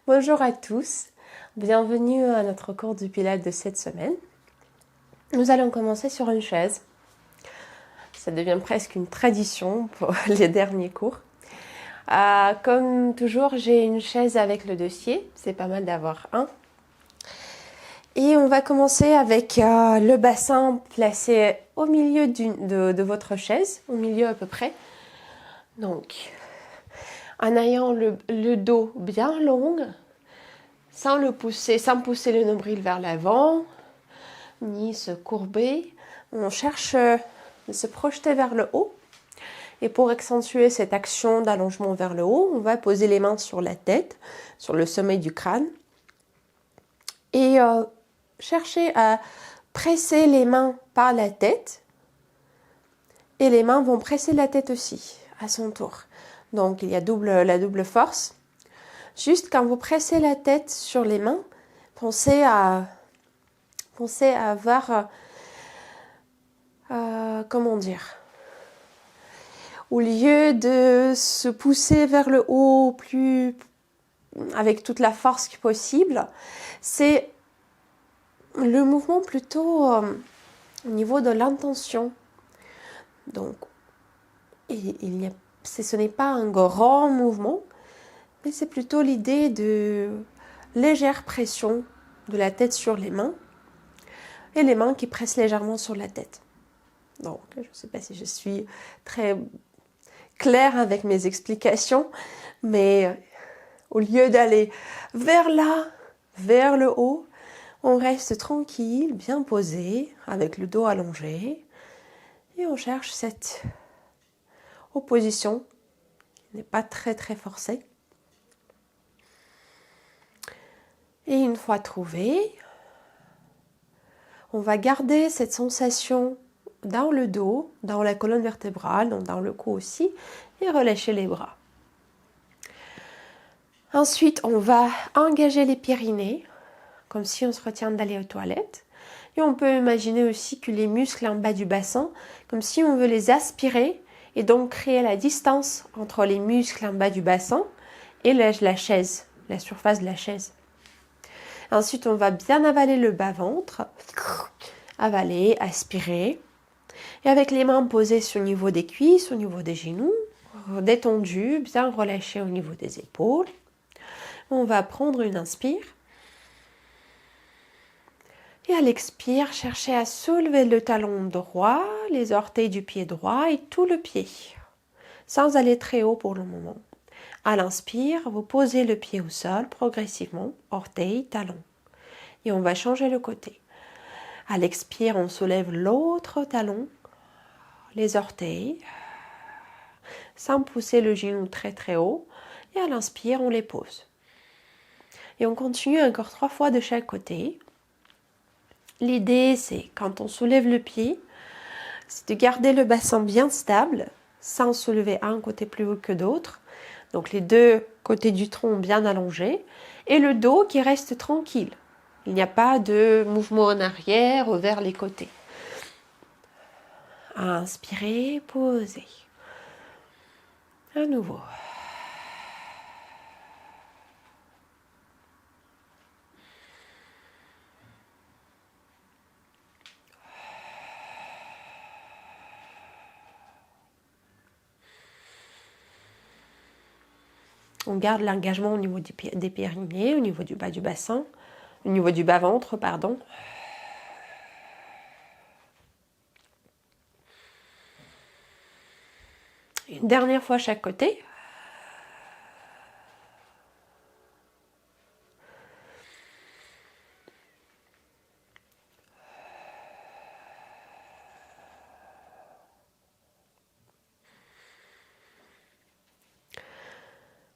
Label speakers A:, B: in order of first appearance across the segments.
A: Bonjour à tous, bienvenue à notre cours du Pilates de cette semaine. Nous allons commencer sur une chaise. Ça devient presque une tradition pour les derniers cours. Comme toujours, j'ai une chaise avec le dossier, c'est pas mal d'avoir un. Et on va commencer avec le bassin placé au milieu de votre chaise, au milieu à peu près. Donc, en ayant le dos bien long, sans pousser le nombril vers l'avant, ni se courber. On cherche de se projeter vers le haut. Et pour accentuer cette action d'allongement vers le haut, on va poser les mains sur la tête, sur le sommet du crâne. Et chercher à presser les mains par la tête. Et les mains vont presser la tête aussi, à son tour. Donc il y a la double force. Juste quand vous pressez la tête sur les mains, pensez à avoir, comment dire, au lieu de se pousser vers le haut avec toute la force possible, c'est le mouvement plutôt au niveau de l'intention. Donc, ce n'est pas un grand mouvement, mais c'est plutôt l'idée de légère pression de la tête sur les mains et les mains qui pressent légèrement sur la tête. Donc, je ne sais pas si je suis très claire avec mes explications, mais au lieu d'aller vers là, vers le haut, on reste tranquille, bien posé, avec le dos allongé, et on cherche cette opposition qui n'est pas très très forcée. Et une fois trouvé, on va garder cette sensation dans le dos, dans la colonne vertébrale, donc dans le cou aussi, et relâcher les bras. Ensuite, on va engager les périnées, comme si on se retient d'aller aux toilettes. Et on peut imaginer aussi que les muscles en bas du bassin, comme si on veut les aspirer, et donc créer la distance entre les muscles en bas du bassin et la chaise, la surface de la chaise. Ensuite, on va bien avaler le bas-ventre, avaler, aspirer. Et avec les mains posées au niveau des cuisses, au niveau des genoux, détendues, bien relâchées au niveau des épaules. On va prendre une inspire. Et à l'expire, cherchez à soulever le talon droit, les orteils du pied droit et tout le pied, sans aller très haut pour le moment. À l'inspire, vous posez le pied au sol progressivement, orteil, talon. Et on va changer le côté. À l'expire, on soulève l'autre talon, les orteils, sans pousser le genou très très haut. Et à l'inspire, on les pose. Et on continue encore 3 fois de chaque côté. L'idée, c'est quand on soulève le pied, c'est de garder le bassin bien stable, sans soulever un côté plus haut que d'autres. Donc les deux côtés du tronc bien allongés, et le dos qui reste tranquille. Il n'y a pas de mouvement en arrière ou vers les côtés. Inspirez, posez. À nouveau. On garde l'engagement au niveau des périnées, au niveau du bas du bassin, au niveau du bas-ventre, pardon. Une dernière fois chaque côté.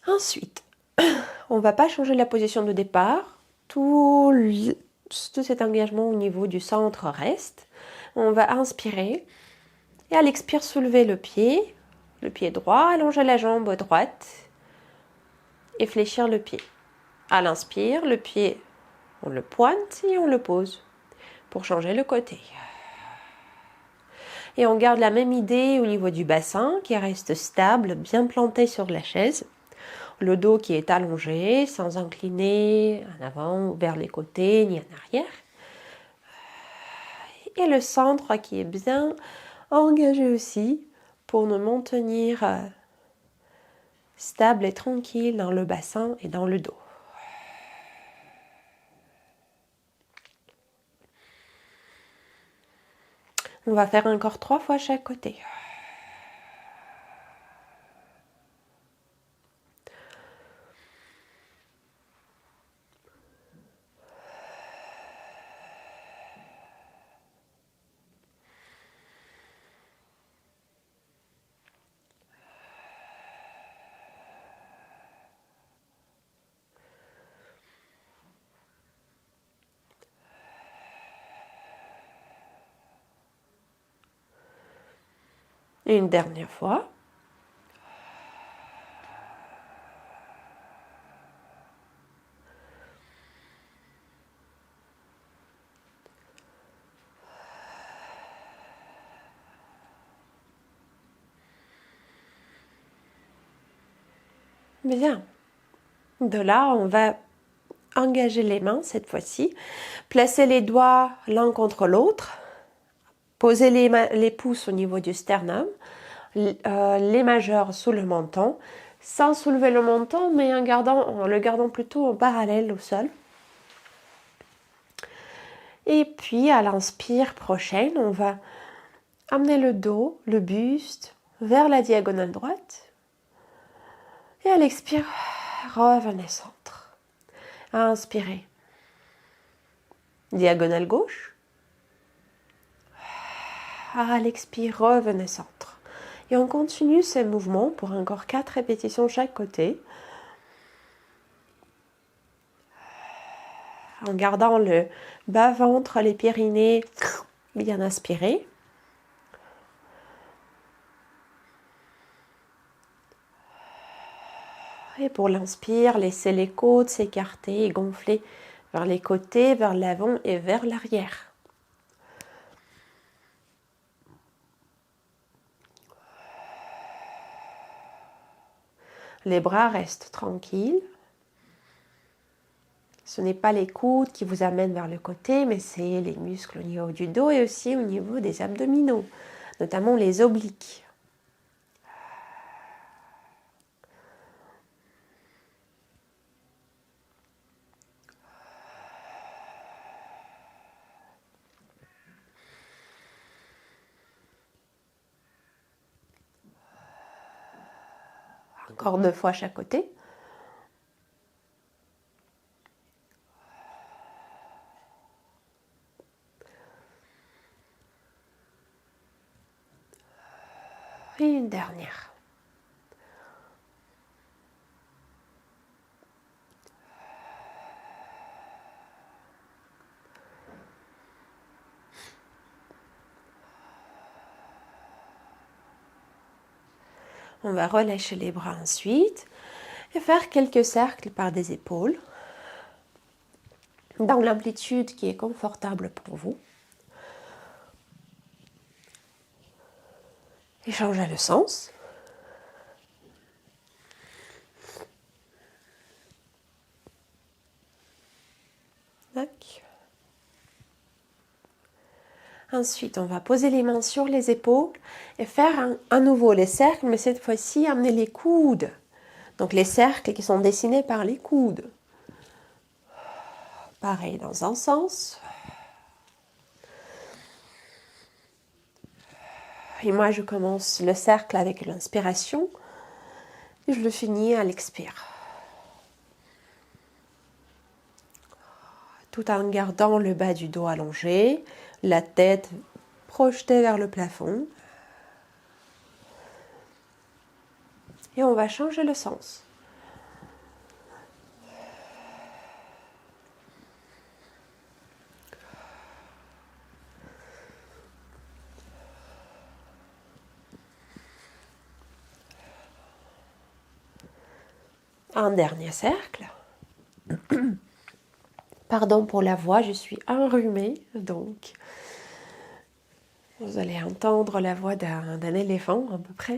A: Ensuite, on ne va pas changer la position de départ. Tout cet engagement au niveau du centre reste. On va inspirer et à l'expire, soulever le pied droit, allonger la jambe droite et fléchir le pied. À l'inspire, le pied, on le pointe et on le pose pour changer le côté. Et on garde la même idée au niveau du bassin qui reste stable, bien planté sur la chaise. Le dos qui est allongé, sans incliner en avant ou vers les côtés ni en arrière. Et le centre qui est bien engagé aussi pour nous maintenir stable et tranquille dans le bassin et dans le dos. On va faire encore 3 fois chaque côté. Et une dernière fois. Bien. De là, on va engager les mains cette fois-ci. Placer les doigts l'un contre l'autre. Poser les pouces au niveau du sternum. Les majeurs sous le menton. Sans soulever le menton, mais en le gardant plutôt en parallèle au sol. Et puis, à l'inspire prochaine, on va amener le dos, le buste, vers la diagonale droite. Et à l'expire, revenez centre. Inspirez. Diagonale gauche. À l'expire, revenez centre. Et on continue ces mouvements pour encore 4 répétitions chaque côté. En gardant le bas-ventre, les périnées bien aspirés. Et pour l'inspire, laissez les côtes s'écarter et gonfler vers les côtés, vers l'avant et vers l'arrière. Les bras restent tranquilles. Ce n'est pas les coudes qui vous amènent vers le côté, mais c'est les muscles au niveau du dos et aussi au niveau des abdominaux, notamment les obliques. Encore 2 fois chaque côté. Et une dernière. On va relâcher les bras ensuite et faire quelques cercles par des épaules dans l'amplitude qui est confortable pour vous. Et changez le sens. Tac. Ensuite, on va poser les mains sur les épaules et faire à nouveau les cercles, mais cette fois-ci, amener les coudes. Donc les cercles qui sont dessinés par les coudes. Pareil dans un sens. Et moi, je commence le cercle avec l'inspiration et je le finis à l'expire. Tout en gardant le bas du dos allongé, la tête projetée vers le plafond. Et on va changer le sens. Un dernier cercle. Pardon pour la voix, je suis enrhumée, donc vous allez entendre la voix d'un éléphant à peu près.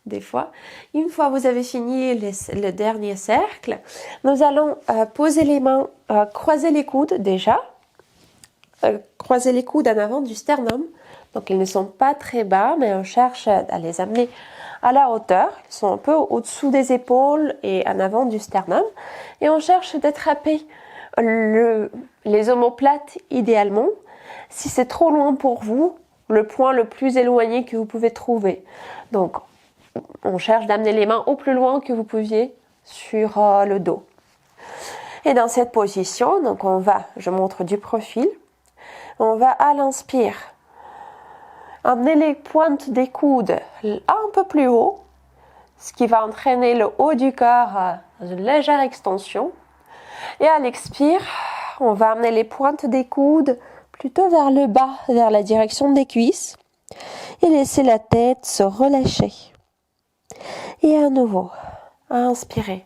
A: des fois. Une fois vous avez fini le dernier cercle, nous allons poser les mains, croiser les coudes déjà. Croiser les coudes en avant du sternum. Donc ils ne sont pas très bas, mais on cherche à les amener à la hauteur. Ils sont un peu au-dessous des épaules et en avant du sternum. Et on cherche d'attraper les omoplates idéalement. Si c'est trop loin pour vous, le point le plus éloigné que vous pouvez trouver. Donc on cherche d'amener les mains au plus loin que vous pouviez sur le dos. Et dans cette position, donc je montre du profil. On va à l'inspire amener les pointes des coudes un peu plus haut, ce qui va entraîner le haut du corps dans une légère extension. Et à l'expire, on va amener les pointes des coudes plutôt vers le bas, vers la direction des cuisses, et laisser la tête se relâcher. Et à nouveau, inspirez.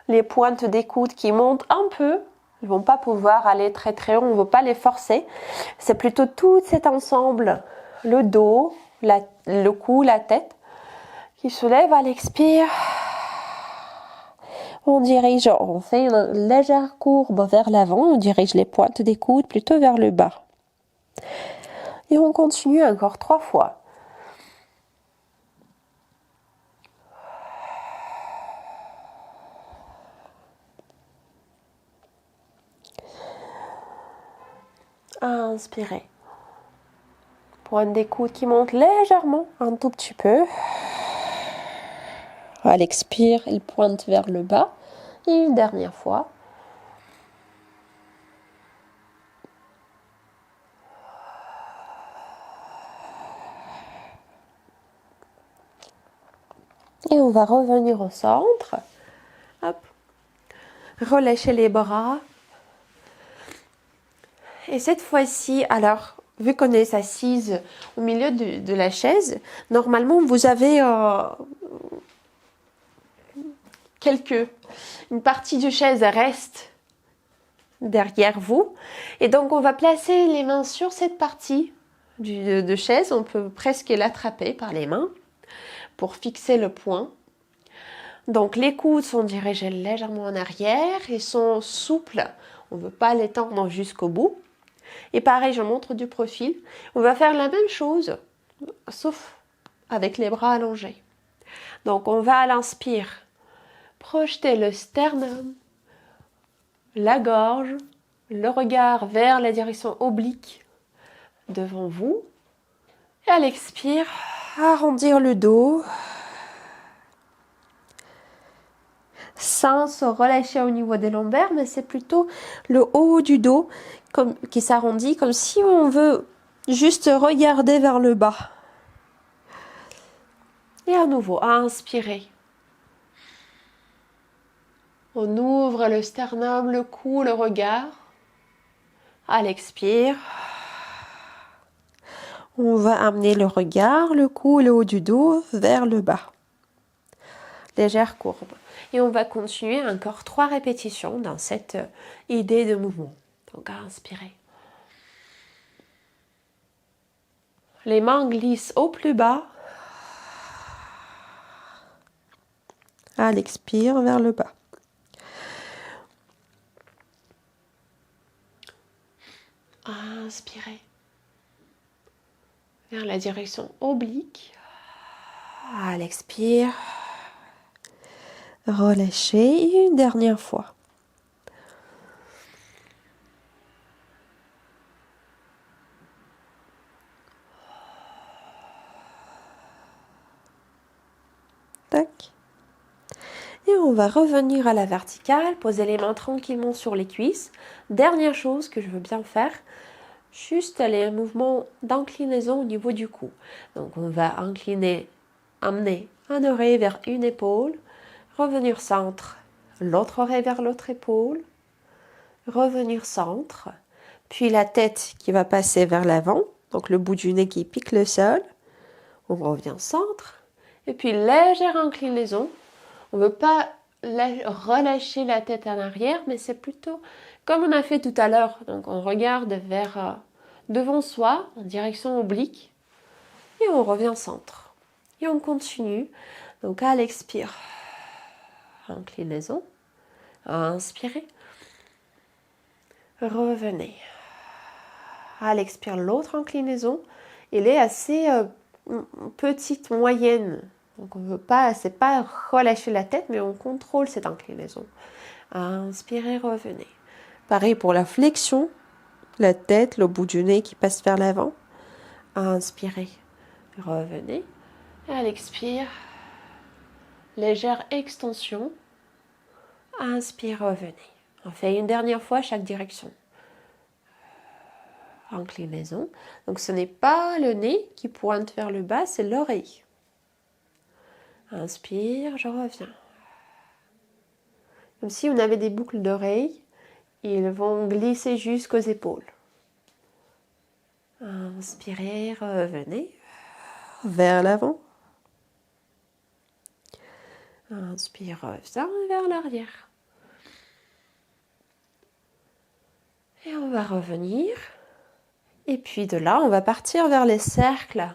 A: Les pointes des coudes qui montent un peu, ils ne vont pas pouvoir aller très très haut, on ne veut pas les forcer. C'est plutôt tout cet ensemble, le dos, le cou, la tête, qui se lève à l'expire. On fait une légère courbe vers l'avant, on dirige les pointes des coudes plutôt vers le bas. Et on continue encore 3 fois. Inspirez. Pointe des coudes qui montent légèrement, un tout petit peu. À l'expire, il pointe vers le bas. Et une dernière fois. Et on va revenir au centre. Hop. Relâchez les bras. Et cette fois-ci, alors, vu qu'on est assise au milieu de la chaise, normalement, vous avez une partie de chaise reste derrière vous. Et donc, on va placer les mains sur cette partie de chaise. On peut presque l'attraper par les mains pour fixer le point. Donc, les coudes sont dirigés légèrement en arrière et sont souples. On ne veut pas les tendre jusqu'au bout. Et pareil, je montre du profil. On va faire la même chose, sauf avec les bras allongés. Donc, on va à l'inspire projeter le sternum, la gorge, le regard vers la direction oblique devant vous. Et à l'expire, arrondir le dos, sans se relâcher au niveau des lombaires, mais c'est plutôt le haut du dos qui s'arrondit, comme si on veut juste regarder vers le bas. Et à nouveau, à inspirer. On ouvre le sternum, le cou, le regard. À l'expire, on va amener le regard, le cou, le haut du dos vers le bas. Légère courbe. Et on va continuer encore 3 répétitions dans cette idée de mouvement. Donc à inspirer. Les mains glissent au plus bas. À l'expire vers le bas. Inspirez vers la direction oblique. À l'expire. Relâchez une dernière fois. Tac. Et on va revenir à la verticale, poser les mains tranquillement sur les cuisses. Dernière chose que je veux bien faire, juste les mouvements d'inclinaison au niveau du cou. Donc on va amener un oreille vers une épaule, revenir centre, l'autre oreille vers l'autre épaule, revenir centre, puis la tête qui va passer vers l'avant, donc le bout du nez qui pique le sol, on revient centre, et puis légère inclinaison. On ne veut pas relâcher la tête en arrière, mais c'est plutôt comme on a fait tout à l'heure. Donc on regarde vers devant soi, en direction oblique, et on revient centre. Et on continue. Donc à l'expire, inclinaison. Inspirez. Revenez. À l'expire, l'autre inclinaison. Elle est assez petite, moyenne. Donc on veut pas, c'est pas relâcher la tête, mais on contrôle cette inclinaison. Inspirez, revenez. Pareil pour la flexion, la tête, le bout du nez qui passe vers l'avant. Inspirez, revenez. Et à l'expire, légère extension. Inspire, revenez. On fait une dernière fois chaque direction. Inclinaison. Donc ce n'est pas le nez qui pointe vers le bas, c'est l'oreille. Inspire, je reviens. Comme si on avait des boucles d'oreilles, ils vont glisser jusqu'aux épaules. Inspirez, revenez vers l'avant. Inspire, reviens vers l'arrière. Et on va revenir. Et puis de là, on va partir vers les cercles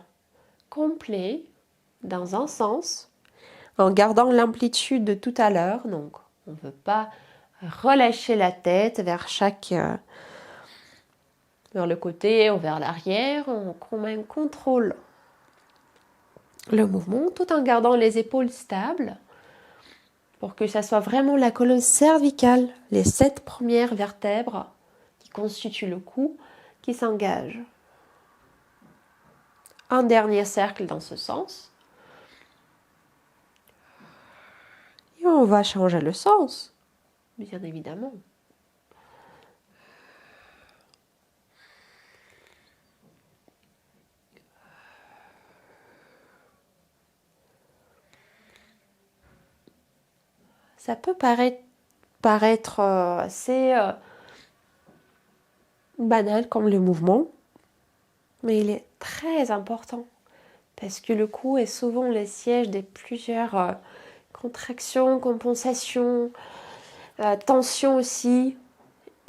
A: complets dans un sens, en gardant l'amplitude de tout à l'heure. Donc, on ne veut pas relâcher la tête vers vers le côté ou vers l'arrière. On même contrôle le mouvement tout en gardant les épaules stables pour que ça soit vraiment la colonne cervicale, les 7 premières vertèbres qui constituent le cou, qui s'engagent. Un dernier cercle dans ce sens. Et on va changer le sens, bien évidemment. Ça peut paraître assez banal comme le mouvement, mais il est très important parce que le cou est souvent le siège de plusieurs contractions, compensations, tensions aussi,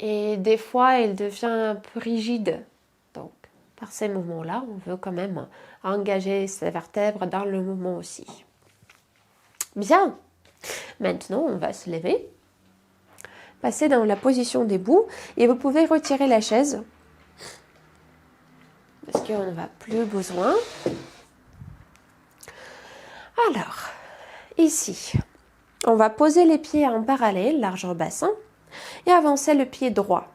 A: et des fois il devient un peu rigide. Donc par ces mouvements-là, on veut quand même engager ces vertèbres dans le mouvement aussi. Bien, maintenant on va se lever, passer dans la position debout et vous pouvez retirer la chaise parce qu'on n'en a plus besoin. Alors, ici, on va poser les pieds en parallèle, largeur bassin, et avancer le pied droit.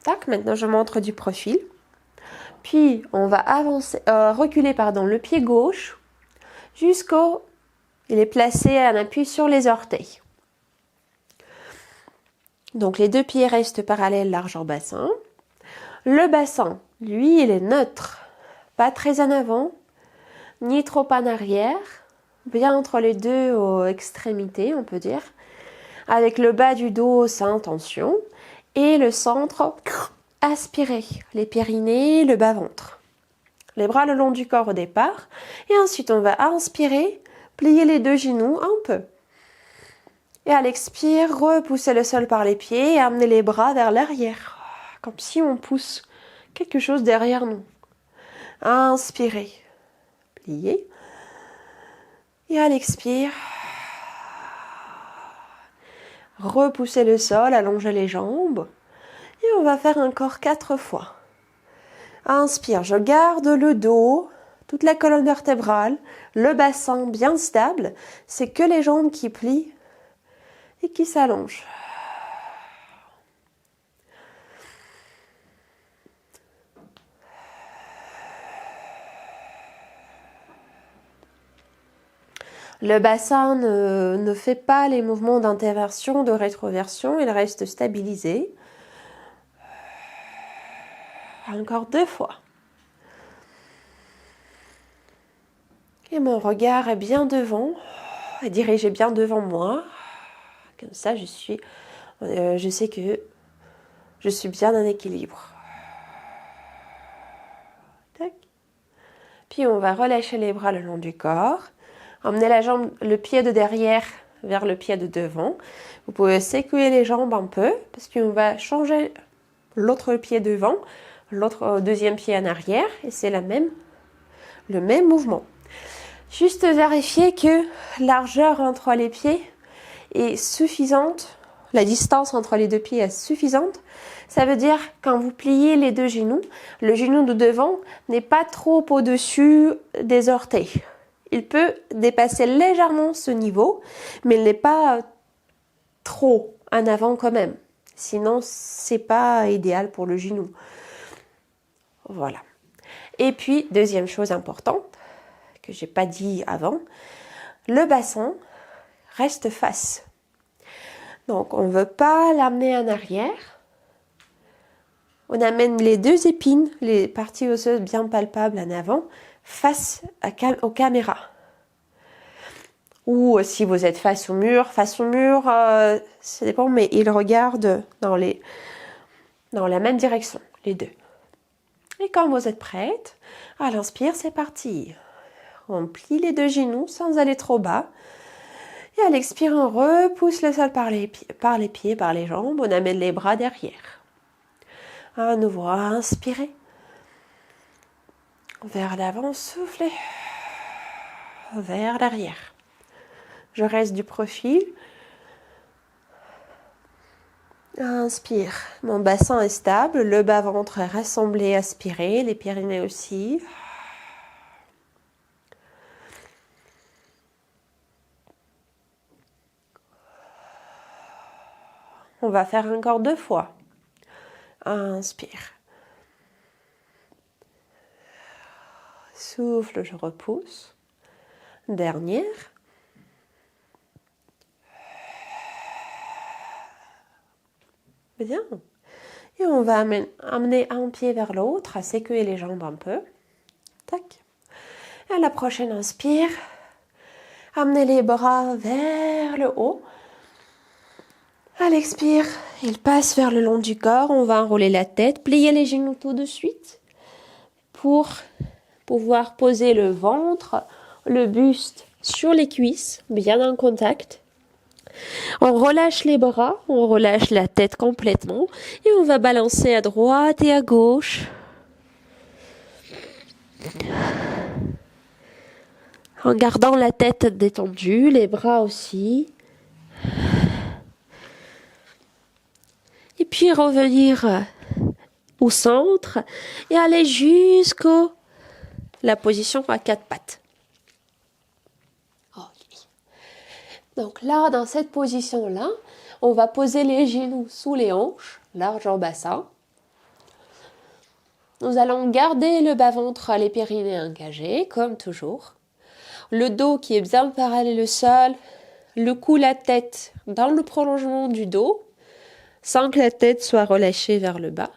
A: Tac, maintenant je montre du profil. Puis on va reculer le pied gauche jusqu'au... Il est placé en appui sur les orteils. Donc les deux pieds restent parallèles, largeur bassin. Le bassin, lui, il est neutre. Pas très en avant, ni trop en arrière. Bien entre les deux extrémités, on peut dire. Avec le bas du dos sans tension. Et le centre aspiré. Les périnées, le bas-ventre. Les bras le long du corps au départ. Et ensuite, on va inspirer, plier les deux genoux un peu. Et à l'expire, repousser le sol par les pieds et amener les bras vers l'arrière. Comme si on pousse quelque chose derrière nous. Inspirez, pliez. Et à l'expire, repoussez le sol, allongez les jambes. Et on va faire encore 4 fois. Inspire, je garde le dos, toute la colonne vertébrale, le bassin bien stable. C'est que les jambes qui plient et qui s'allongent. Le bassin ne fait pas les mouvements d'interversion, de rétroversion, il reste stabilisé. Encore 2 fois. Et mon regard est bien devant, dirigé bien devant moi. Comme ça, je sais que je suis bien en équilibre. Tac. Puis on va relâcher les bras le long du corps. Emmenez le pied de derrière vers le pied de devant. Vous pouvez secouer les jambes un peu parce qu'on va changer l'autre pied devant, l'autre deuxième pied en arrière et c'est le même mouvement. Juste vérifier que la largeur entre les pieds est suffisante, la distance entre les deux pieds est suffisante. Ça veut dire quand vous pliez les deux genoux, le genou de devant n'est pas trop au-dessus des orteils. Il peut dépasser légèrement ce niveau, mais il n'est pas trop en avant quand même. Sinon, c'est pas idéal pour le genou. Voilà. Et puis, deuxième chose importante, que j'ai pas dit avant, le bassin reste face. Donc, on ne veut pas l'amener en arrière. On amène les deux épines, les parties osseuses bien palpables en avant, face aux caméras. Ou si vous êtes face au mur, ça dépend, mais ils regardent dans la même direction, les deux. Et quand vous êtes prête, à l'inspire, c'est parti. On plie les deux genoux sans aller trop bas. Et à l'expire, on repousse le sol par les pieds, par les jambes. On amène les bras derrière. À nouveau, inspirez. Vers l'avant, soufflez. Vers l'arrière. Je reste du profil. Inspire. Mon bassin est stable. Le bas-ventre est rassemblé, aspiré. Les périnées aussi. On va faire encore 2 fois. Inspire. Souffle, je repousse. Dernière. Bien. Et on va amener un pied vers l'autre, à séculer les jambes un peu. Tac. Et à la prochaine inspire. Amenez les bras vers le haut. À l'expire, il passe vers le long du corps. On va enrouler la tête, plier les genoux tout de suite pour pouvoir poser le ventre, le buste sur les cuisses, bien en contact. On relâche les bras, on relâche la tête complètement et on va balancer à droite et à gauche. En gardant la tête détendue, les bras aussi. Et puis revenir au centre et aller jusqu'à la position à 4 pattes. Okay. Donc là, dans cette position-là, on va poser les genoux sous les hanches, large en bassin. Nous allons garder le bas-ventre, les périnées engagés, comme toujours. Le dos qui est bien parallèle au sol, le cou, la tête dans le prolongement du dos, sans que la tête soit relâchée vers le bas.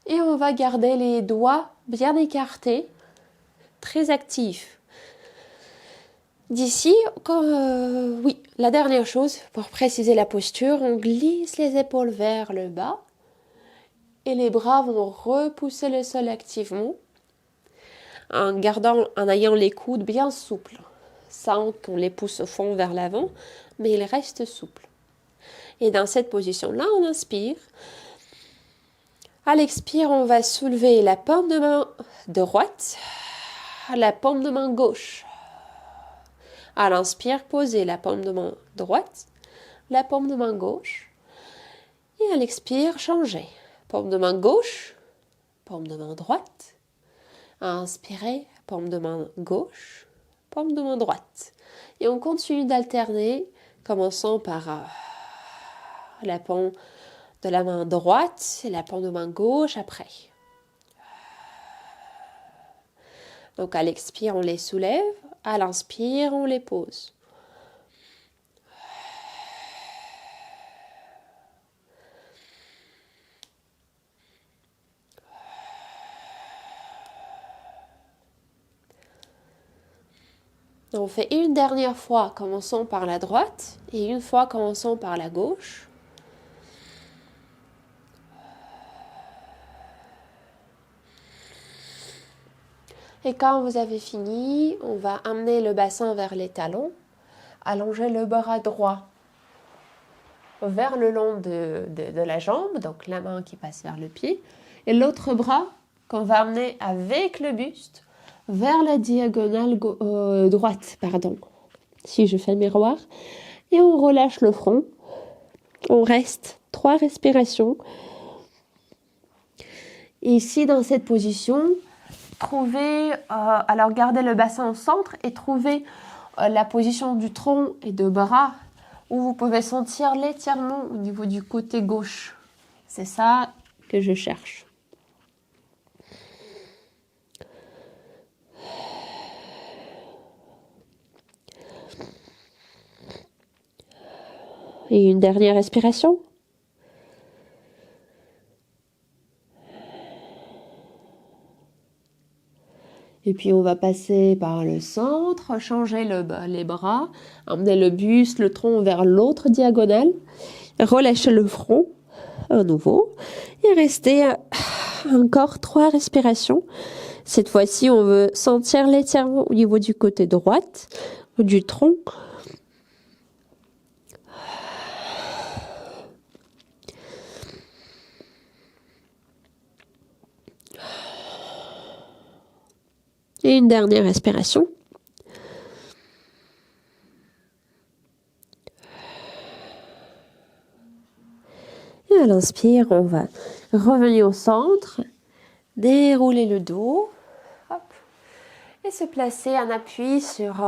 A: Et on va garder les doigts bien écartés, très actifs. D'ici, la dernière chose, pour préciser la posture, on glisse les épaules vers le bas et les bras vont repousser le sol activement en ayant les coudes bien souples, sans qu'on les pousse au fond vers l'avant, mais ils restent souples. Et dans cette position-là, on inspire. À l'expire, on va soulever la paume de main droite, la paume de main gauche. À l'inspire, posez la paume de main droite, la paume de main gauche. Et à l'expire, changez. Paume de main gauche, paume de main droite. Inspirez, paume de main gauche, paume de main droite. Et on continue d'alterner, commençant par la paume de la main droite et la paume de main gauche après. Donc à l'expire, on les soulève. À l'inspire, on les pose. On fait une dernière fois, commençons par la droite, et une fois, commençons par la gauche. Et quand vous avez fini, on va amener le bassin vers les talons, allonger le bras droit vers le long de la jambe, donc la main qui passe vers le pied, et l'autre bras qu'on va amener avec le buste vers la diagonale droite, pardon. Si je fais le miroir. Et on relâche le front. On reste 3 respirations. Et ici, dans cette position, alors gardez le bassin au centre et trouvez la position du tronc et de bras où vous pouvez sentir l'étirement au niveau du côté gauche. C'est ça que je cherche. Et une dernière respiration. Et puis on va passer par le centre, changer les bras, emmener le buste, le tronc vers l'autre diagonale, relâcher le front à nouveau et rester encore 3 respirations. Cette fois-ci, on veut sentir l'étirement au niveau du côté droite, du tronc. Et une dernière respiration. Et à l'inspire, on va revenir au centre, dérouler le dos, hop, et se placer en appui sur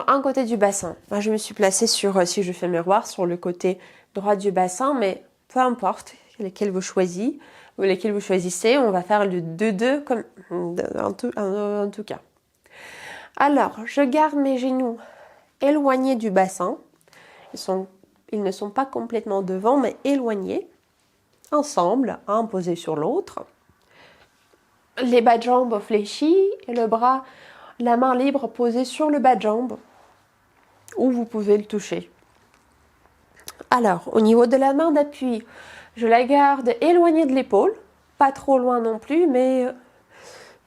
A: un côté du bassin. Moi, je me suis placée si je fais le miroir, sur le côté droit du bassin, mais peu importe lesquels vous choisissez, on va faire le 2-2 comme en tout cas. Alors, je garde mes genoux éloignés du bassin. Ils ne sont pas complètement devant, mais éloignés. Ensemble, un posé sur l'autre. Les bas de jambes fléchis et la main libre posée sur le bas de jambe, où vous pouvez le toucher. Alors, au niveau de la main d'appui, je la garde éloignée de l'épaule, pas trop loin non plus, mais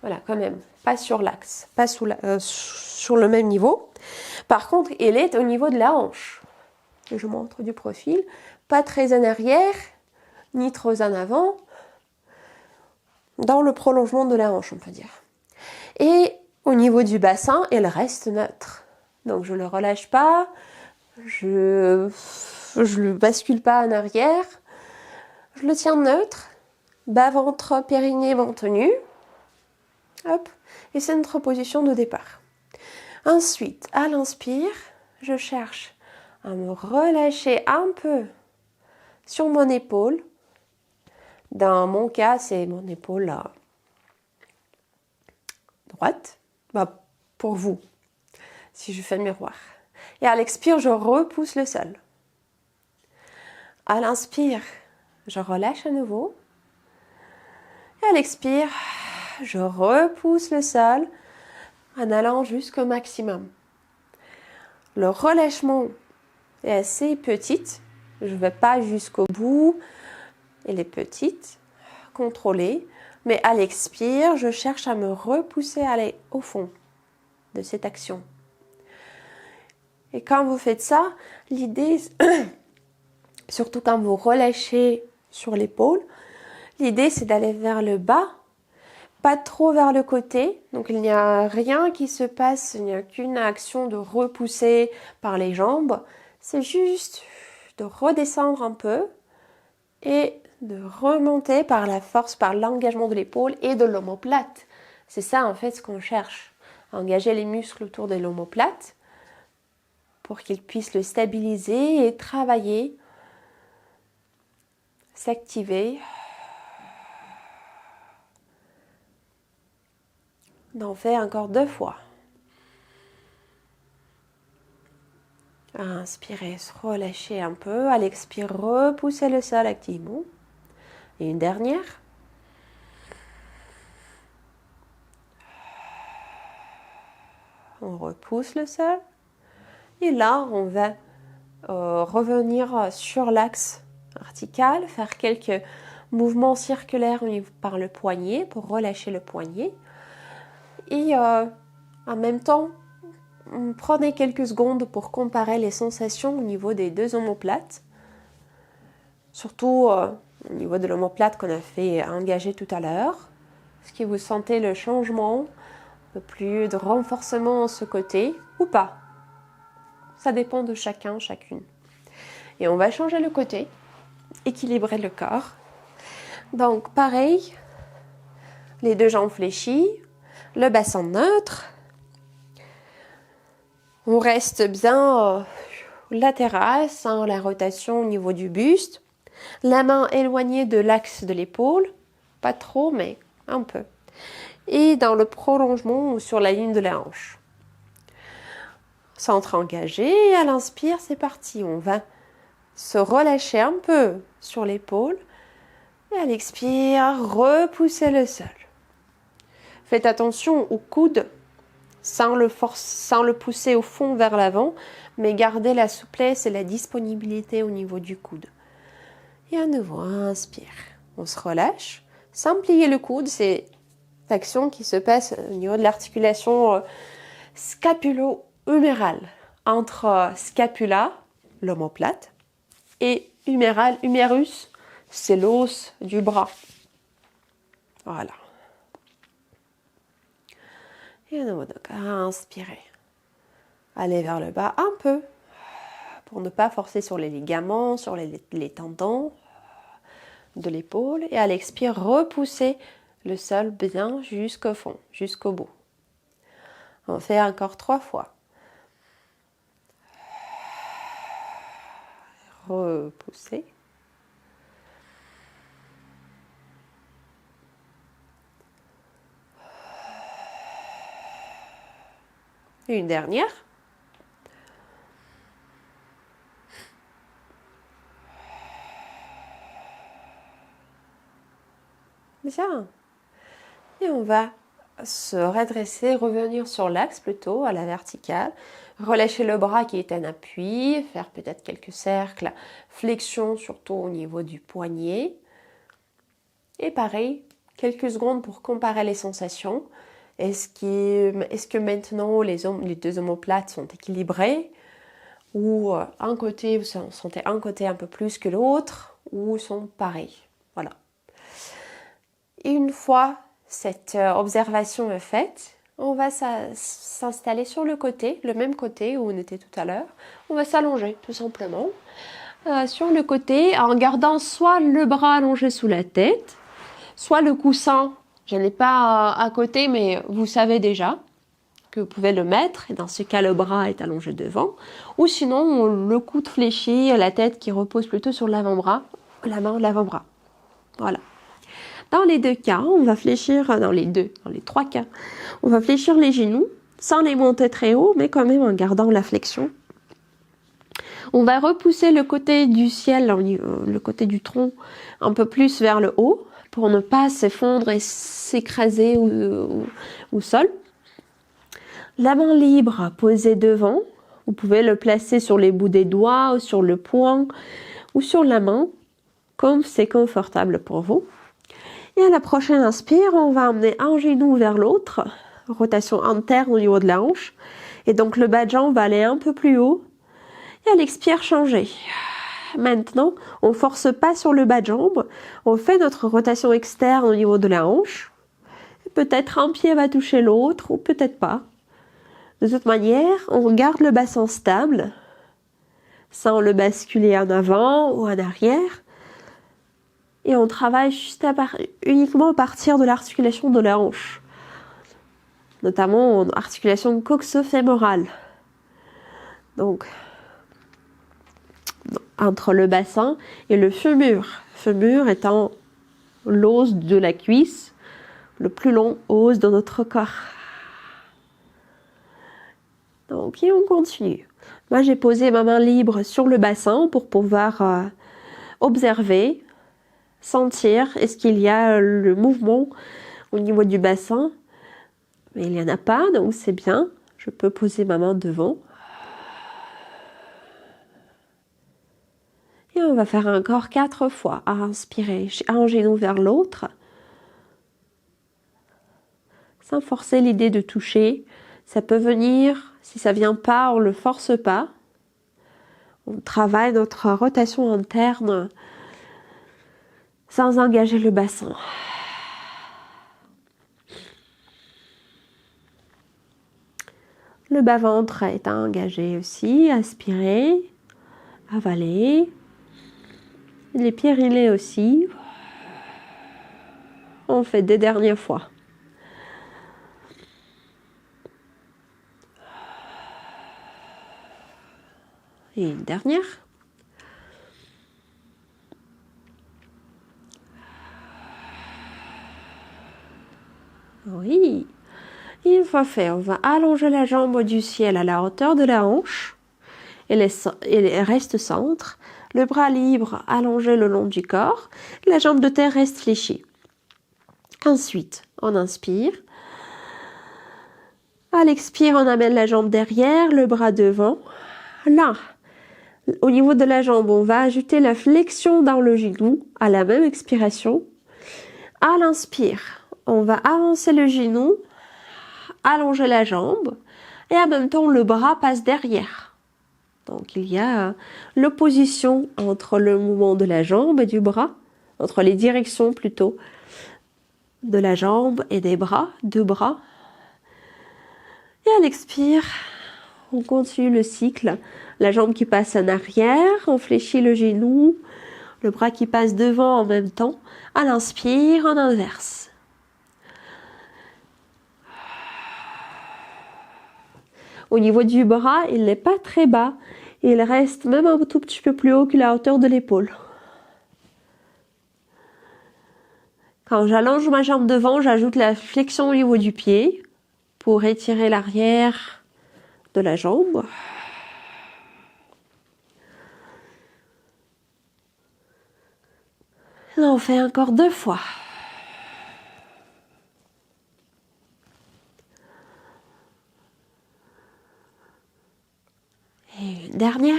A: voilà, quand même, pas sur l'axe, pas sur le même niveau. Par contre, elle est au niveau de la hanche. Je montre du profil, pas très en arrière, ni trop en avant, dans le prolongement de la hanche, on peut dire. Et au niveau du bassin, elle reste neutre. Donc je ne le relâche pas, je le bascule pas en arrière, je le tiens neutre, bas-ventre, périnée maintenu. Hop, et c'est notre position de départ. Ensuite, à l'inspire, je cherche à me relâcher un peu sur mon épaule. Dans mon cas, c'est mon épaule droite. Pour vous, si je fais le miroir. Et à l'expire, je repousse le sol. À l'inspire, je relâche à nouveau. Et à l'expire, je repousse le sol en allant jusqu'au maximum. Le relâchement est assez petite. Je ne vais pas jusqu'au bout. Elle est petite, contrôlée. Mais à l'expire, je cherche à me repousser, à aller au fond de cette action. Et quand vous faites ça, l'idée, surtout quand vous relâchez sur l'épaule, l'idée c'est d'aller vers le bas, pas trop vers le côté. Donc il n'y a rien qui se passe, il n'y a qu'une action de repousser par les jambes. C'est juste de redescendre un peu et de remonter par la force, par l'engagement de l'épaule et de l'omoplate. C'est ça en fait ce qu'on cherche, engager les muscles autour de l'omoplate pour qu'ils puissent le stabiliser et travailler, s'activer. On en fait encore 2 fois. Inspirez, se relâcher un peu. À l'expire, repoussez le sol activement. Et une dernière. On repousse le sol. Et là, on va revenir sur l'axe vertical, faire quelques mouvements circulaires par le poignet pour relâcher le poignet. Et en même temps, prenez quelques secondes pour comparer les sensations au niveau des 2 omoplates. Surtout au niveau de l'omoplate qu'on a fait engager tout à l'heure. Est-ce que vous sentez le changement, un peu plus de renforcement en ce côté ou pas? Ça dépend de chacun, chacune. Et on va changer le côté, équilibrer le corps. Donc pareil, les deux jambes fléchies, le bassin neutre. On reste bien latéral, sans la rotation au niveau du buste. La main éloignée de l'axe de l'épaule, pas trop mais un peu. Et dans le prolongement ou sur la ligne de la hanche. Centre engagé, et à l'inspire, c'est parti. On va se relâcher un peu sur l'épaule. Et à l'expire, repousser le sol. Faites attention au coude, sans le pousser au fond vers l'avant, mais gardez la souplesse et la disponibilité au niveau du coude. Et à nouveau, inspire. On se relâche. Sans plier le coude, c'est l'action qui se passe au niveau de l'articulation scapulo-humérale. Entre scapula, l'omoplate, et huméral, humérus, c'est l'os du bras. Voilà. Et à nouveau, donc, inspirez. Allez vers le bas un peu, pour ne pas forcer sur les ligaments, sur les tendons de l'épaule. Et à l'expire, repoussez le sol bien jusqu'au fond, jusqu'au bout. On fait encore 3 fois. Repoussez. Et une dernière. Bien. Et on va se redresser, revenir sur l'axe plutôt, à la verticale. Relâcher le bras qui est en appui, faire peut-être quelques cercles, flexion surtout au niveau du poignet. Et pareil, quelques secondes pour comparer les sensations. Est-ce que maintenant les deux omoplates sont équilibrées? Ou un côté, vous sentez un côté un peu plus que l'autre, ou sont pareils? Voilà. Et une fois cette observation est faite, on va s'installer sur le côté, le même côté où on était tout à l'heure. On va s'allonger tout simplement sur le côté en gardant soit le bras allongé sous la tête, soit le coussin. Je n'ai pas à côté, mais vous savez déjà que vous pouvez le mettre. Et dans ce cas, le bras est allongé devant. Ou sinon, le coude fléchi, la tête qui repose plutôt sur l'avant-bras, la main l'avant-bras. Voilà. Dans les deux cas, on va fléchir, dans les 3 cas, on va fléchir les genoux, sans les monter très haut, mais quand même en gardant la flexion. On va repousser le côté du ciel, le côté du tronc, un peu plus vers le haut, pour ne pas s'effondrer et s'écraser au sol. La main libre posée devant, vous pouvez le placer sur les bouts des doigts, ou sur le poing, ou sur la main, comme c'est confortable pour vous. Et à la prochaine inspire, on va emmener un genou vers l'autre, rotation interne au niveau de la hanche. Et donc le bas de jambe va aller un peu plus haut. Et à l'expire, changer. Maintenant, on ne force pas sur le bas de jambe, on fait notre rotation externe au niveau de la hanche. Peut-être un pied va toucher l'autre, ou peut-être pas. De toute manière, on garde le bassin stable, sans le basculer en avant ou en arrière. Et on travaille uniquement à partir de l'articulation de la hanche, notamment en articulation coxo-fémorale. Donc, entre le bassin et le fémur. Fémur étant l'os de la cuisse, le plus long os de notre corps. Donc, et on continue. Moi, j'ai posé ma main libre sur le bassin pour pouvoir observer, sentir, est-ce qu'il y a le mouvement au niveau du bassin? Mais il n'y en a pas, donc c'est bien. Je peux poser ma main devant. Et on va faire encore 4 fois. À inspirer, un genou vers l'autre. Sans forcer l'idée de toucher. Ça peut venir, si ça vient pas, on ne le force pas. On travaille notre rotation interne sans engager le bassin. Le bas-ventre est engagé aussi, aspiré, avalé. Les périnnées aussi. On fait des dernières fois. Et une dernière. Oui. Une fois fait, on va allonger la jambe du ciel à la hauteur de la hanche. Elle reste centre. Le bras libre allongé le long du corps. La jambe de terre reste fléchie. Ensuite, on inspire. À l'expire, on amène la jambe derrière, le bras devant. Là, au niveau de la jambe, on va ajouter la flexion dans le genou à la même expiration. À l'inspire, on va avancer le genou, allonger la jambe et en même temps, le bras passe derrière. Donc, il y a l'opposition entre le mouvement de la jambe et du bras, entre les directions plutôt de la jambe et des bras, deux bras. Et à l'expire, on continue le cycle. La jambe qui passe en arrière, on fléchit le genou, le bras qui passe devant en même temps. À l'inspire, on inverse. Au niveau du bras, il n'est pas très bas. Il reste même un tout petit peu plus haut que la hauteur de l'épaule. Quand j'allonge ma jambe devant, j'ajoute la flexion au niveau du pied pour étirer l'arrière de la jambe. Là, on fait encore 2 fois. Et une dernière.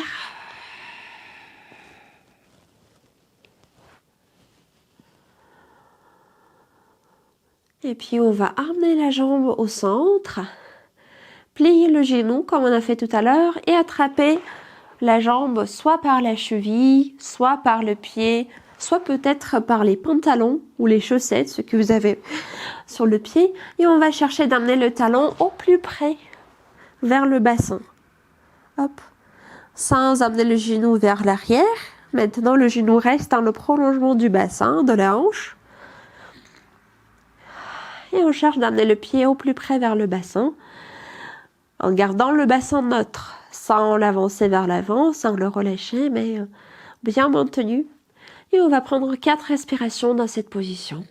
A: Et puis on va amener la jambe au centre, plier le genou comme on a fait tout à l'heure et attraper la jambe soit par la cheville, soit par le pied, soit peut-être par les pantalons ou les chaussettes, ce que vous avez sur le pied. Et on va chercher d'amener le talon au plus près vers le bassin. Hop, sans amener le genou vers l'arrière. Maintenant, le genou reste dans le prolongement du bassin, de la hanche. Et on cherche d'amener le pied au plus près vers le bassin, en gardant le bassin neutre, sans l'avancer vers l'avant, sans le relâcher, mais bien maintenu. Et on va prendre 4 respirations dans cette position.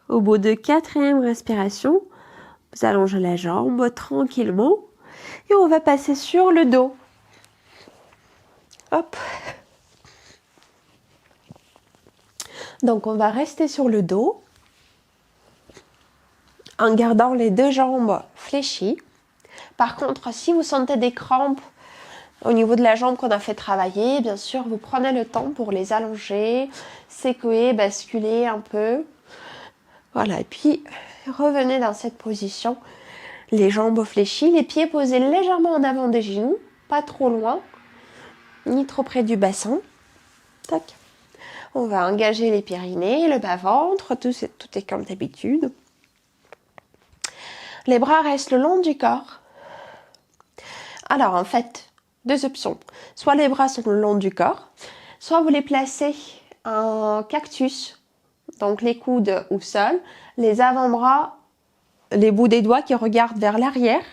A: Au bout de 4e respiration, vous allongez la jambe tranquillement et on va passer sur le dos. Hop. Donc on va rester sur le dos en gardant les 2 jambes fléchies. Par contre, si vous sentez des crampes au niveau de la jambe qu'on a fait travailler, bien sûr, vous prenez le temps pour les allonger, secouer, basculer un peu. Voilà, et puis revenez dans cette position, les jambes fléchies, les pieds posés légèrement en avant des genoux, pas trop loin, ni trop près du bassin. Tac. On va engager les périnées, le bas-ventre, tout est comme d'habitude. Les bras restent le long du corps. Alors en fait, 2 options. Soit les bras sont le long du corps, soit vous les placez en cactus, donc les coudes au sol, les avant-bras, les bouts des doigts qui regardent vers l'arrière,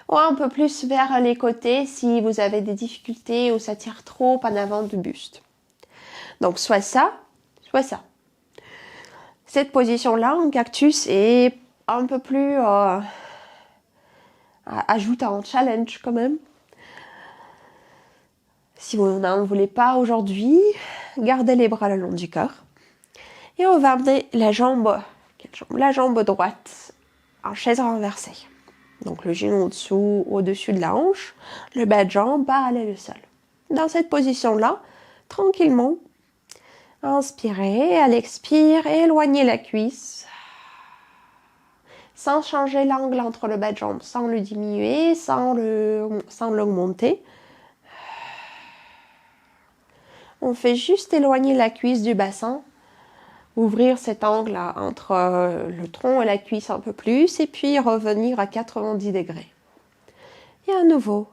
A: ou un peu plus vers les côtés si vous avez des difficultés ou ça tire trop en avant du buste. Donc soit ça, soit ça. Cette position-là en cactus est un peu plus ajoute un challenge quand même. Si vous n'en voulez pas aujourd'hui, gardez les bras le long du corps. Et on va amener la jambe droite en chaise renversée. Donc le genou au-dessus de la hanche, le bas de jambe va aller le sol. Dans cette position-là, tranquillement, Inspirez, à l'expire, éloignez la cuisse. Sans changer l'angle entre le bas de jambe, sans le diminuer, sans l'augmenter. On fait juste éloigner la cuisse du bassin. Ouvrir cet angle là, entre le tronc et la cuisse un peu plus. Et puis revenir à 90 degrés. Et à nouveau,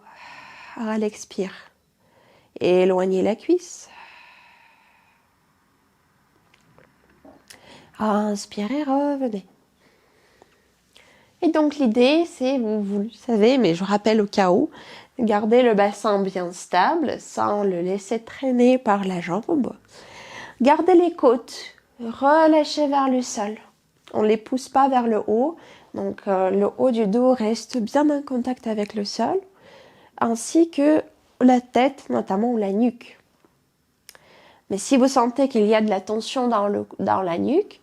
A: à l'expire. Éloignez la cuisse. Inspirez, revenez. Et donc l'idée, c'est, vous le savez, mais je rappelle au cas où, garder le bassin bien stable, sans le laisser traîner par la jambe. Gardez les côtes, relâchez vers le sol. On ne les pousse pas vers le haut, donc le haut du dos reste bien en contact avec le sol, ainsi que la tête, notamment la nuque. Mais si vous sentez qu'il y a de la tension dans la nuque,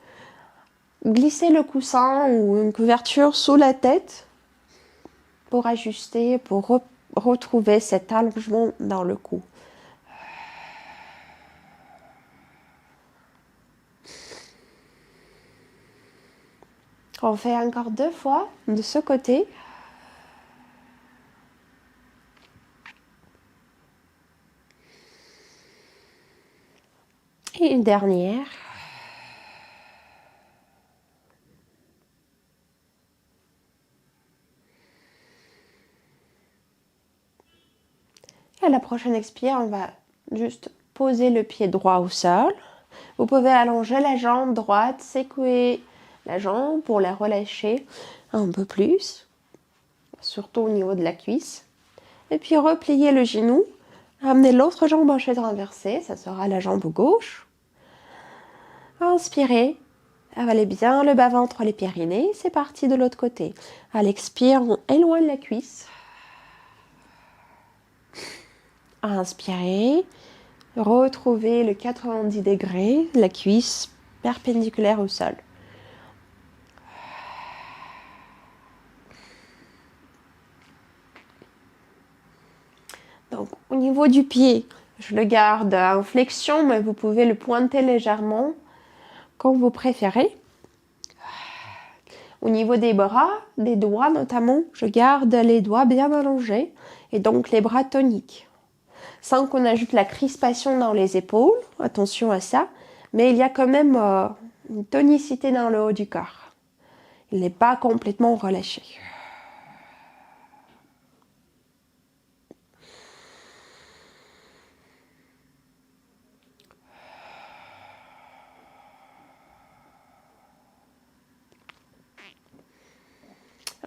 A: glissez le coussin ou une couverture sous la tête pour ajuster, pour retrouver cet allongement dans le cou. On fait encore 2 fois de ce côté. Et une dernière. Et à la prochaine expire, on va juste poser le pied droit au sol. Vous pouvez allonger la jambe droite, secouer la jambe pour la relâcher un peu plus, surtout au niveau de la cuisse. Et puis replier le genou, amener l'autre jambe en chaise renversée, ça sera la jambe gauche. Inspirez, avalez bien le bas-ventre, les périnées, c'est parti de l'autre côté. À l'expire, on éloigne la cuisse. Inspirez, retrouvez le 90 degrés, la cuisse perpendiculaire au sol. Donc, au niveau du pied, je le garde en flexion, mais vous pouvez le pointer légèrement, comme vous préférez. Au niveau des bras, des doigts notamment, je garde les doigts bien allongés et donc les bras toniques. Sans qu'on ajoute la crispation dans les épaules, attention à ça, mais il y a quand même une tonicité dans le haut du corps. Il n'est pas complètement relâché.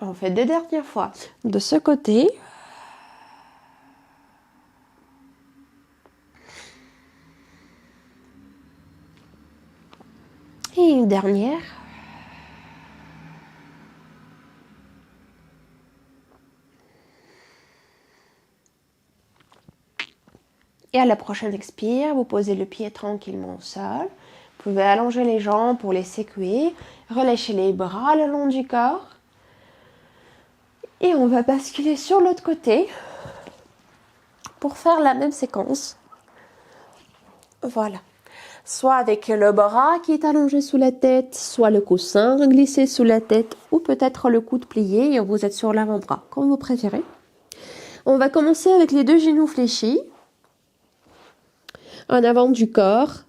A: On fait 2 dernières fois de ce côté. Et une dernière. Et à la prochaine expire, vous posez le pied tranquillement au sol. Vous pouvez allonger les jambes pour les secouer. Relâchez les bras le long du corps. Et on va basculer sur l'autre côté pour faire la même séquence. Voilà. Soit avec le bras qui est allongé sous la tête, soit le coussin glissé sous la tête, ou peut-être le coude plié et vous êtes sur l'avant-bras, comme vous préférez. On va commencer avec les 2 genoux fléchis, en avant du corps,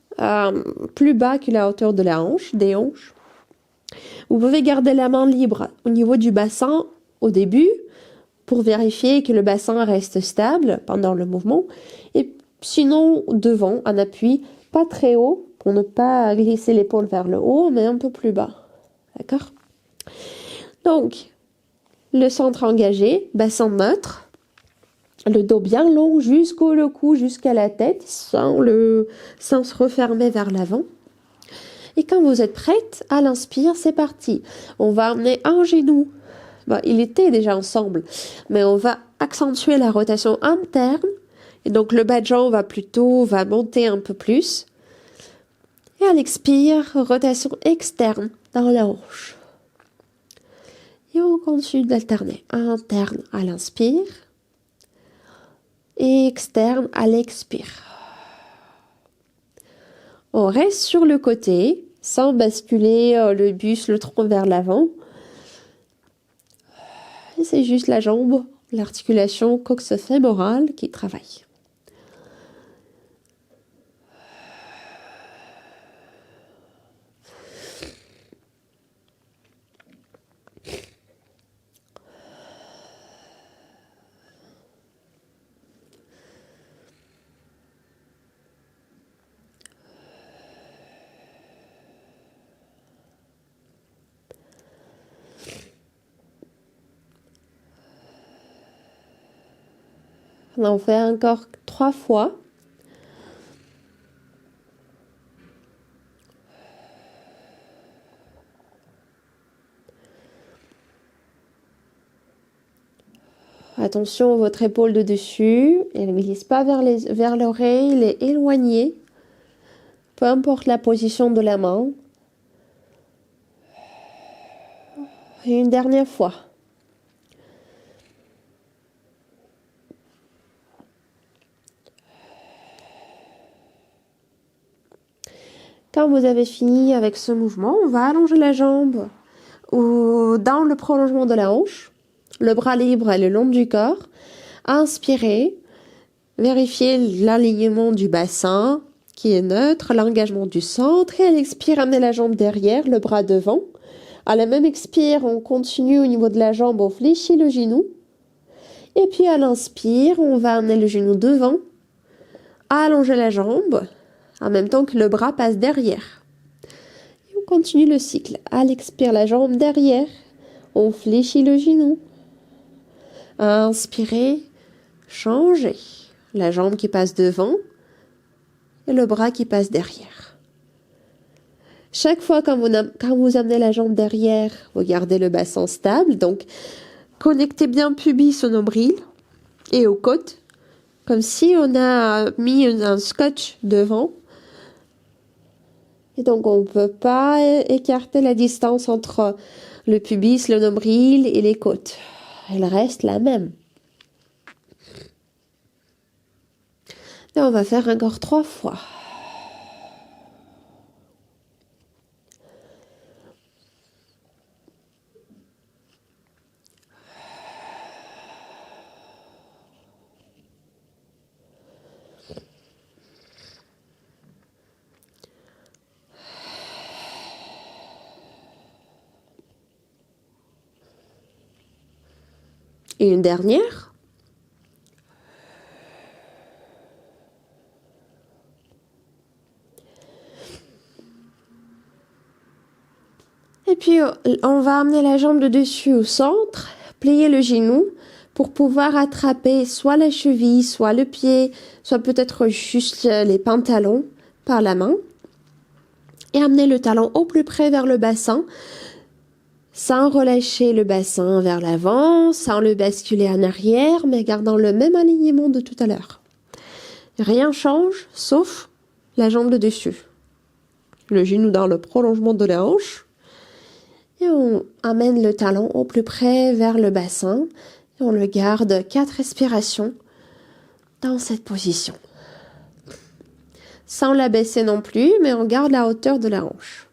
A: plus bas que la hauteur de la hanche, des hanches. Vous pouvez garder la main libre au niveau du bassin au début, pour vérifier que le bassin reste stable pendant le mouvement, et sinon devant, en appui, pas très haut, pour ne pas glisser l'épaule vers le haut, mais un peu plus bas. D'accord? Donc, le centre engagé, bassin neutre, le dos bien long jusqu'au cou, jusqu'à la tête, sans se refermer vers l'avant. Et quand vous êtes prête, à l'inspire, c'est parti. On va amener un genou. Bon, il était déjà ensemble, mais on va accentuer la rotation interne. Et donc, le bas de jambe va monter un peu plus. Et à l'expire, rotation externe dans la hanche. Et on continue d'alterner. Interne à l'inspire. Et externe à l'expire.
B: On reste sur le côté, sans basculer le buste, le tronc vers l'avant. C'est juste la jambe, l'articulation coxo-fémorale qui travaille. On en fait encore 3 fois. Attention, votre épaule de dessus, elle ne glisse pas vers l'oreille, elle est éloignée. Peu importe la position de la main. Et une dernière fois. Quand vous avez fini avec ce mouvement, on va allonger la jambe ou dans le prolongement de la hanche. Le bras libre est le long du corps. Inspirez. Vérifiez l'alignement du bassin qui est neutre, l'engagement du centre. Et à l'expire, amenez la jambe derrière, le bras devant. À la même expire, on continue au niveau de la jambe, on fléchit le genou. Et puis à l'inspire, on va amener le genou devant, allonger la jambe, en même temps que le bras passe derrière. Et on continue le cycle. À l'expire, la jambe derrière, on fléchit le genou. Inspirez, changez. La jambe qui passe devant et le bras qui passe derrière. Chaque fois quand vous amenez la jambe derrière, vous gardez le bassin stable. Donc, connectez bien pubis au nombril et aux côtes, comme si on a mis un scotch devant. Et donc, on ne peut pas écarter la distance entre le pubis, le nombril et les côtes. Elle reste la même. Et on va faire encore 3 fois. Et une dernière. Et puis, on va amener la jambe de dessus au centre, plier le genou pour pouvoir attraper soit la cheville, soit le pied, soit peut-être juste les pantalons par la main. Et amener le talon au plus près vers le bassin, sans relâcher le bassin vers l'avant, sans le basculer en arrière, mais gardant le même alignement de tout à l'heure. Rien change, sauf la jambe de dessus. Le genou dans le prolongement de la hanche. Et on amène le talon au plus près vers le bassin. Et on le garde 4 respirations dans cette position. Sans la baisser non plus, mais on garde la hauteur de la hanche.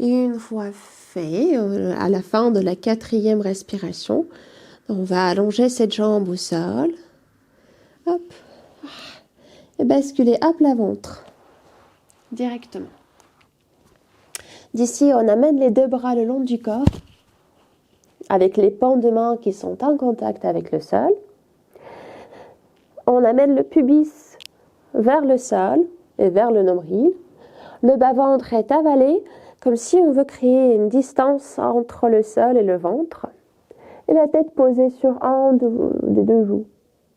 B: Et une fois fait, à la fin de la 4e respiration, on va allonger cette jambe au sol. Hop. Et basculer à plat ventre. Directement. D'ici, on amène les 2 bras le long du corps, avec les pans de main qui sont en contact avec le sol. On amène le pubis vers le sol et vers le nombril. Le bas-ventre est avalé, comme si on veut créer une distance entre le sol et le ventre. Et la tête posée sur un des 2 joues,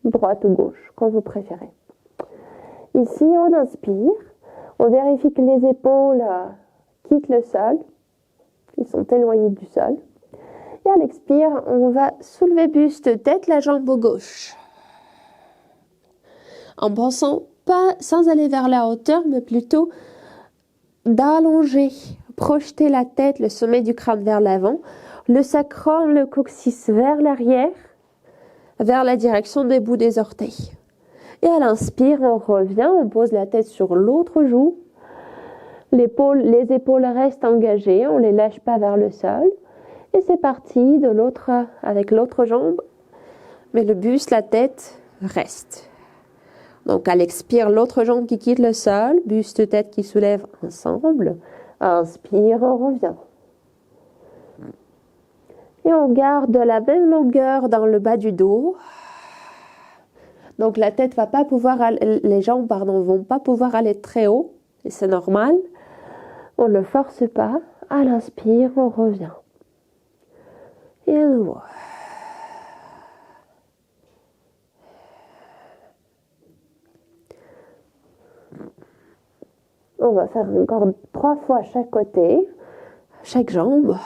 B: droite ou gauche, comme vous préférez. Ici, on inspire. On vérifie que les épaules quittent le sol. Ils sont éloignés du sol. Et à l'expire, on va soulever buste, tête, la jambe gauche. En pensant pas sans aller vers la hauteur, mais plutôt d'allonger, projeter la tête, le sommet du crâne vers l'avant, le sacrum, le coccyx vers l'arrière, vers la direction des bouts des orteils. Et à l'inspire, on revient, on pose la tête sur l'autre joue. Les épaules restent engagées, on ne les lâche pas vers le sol. Et c'est parti de l'autre avec l'autre jambe. Mais le buste, la tête reste. Donc à l'expire, l'autre jambe qui quitte le sol, buste, tête qui soulève ensemble. Inspire, on revient. Et on garde la même longueur dans le bas du dos. Donc la tête va pas pouvoir, les jambes vont pas pouvoir aller très haut. Et c'est normal. On ne le force pas. À l'inspire, on revient. Et à nouveau. On va faire encore 3 fois chaque côté, chaque jambe.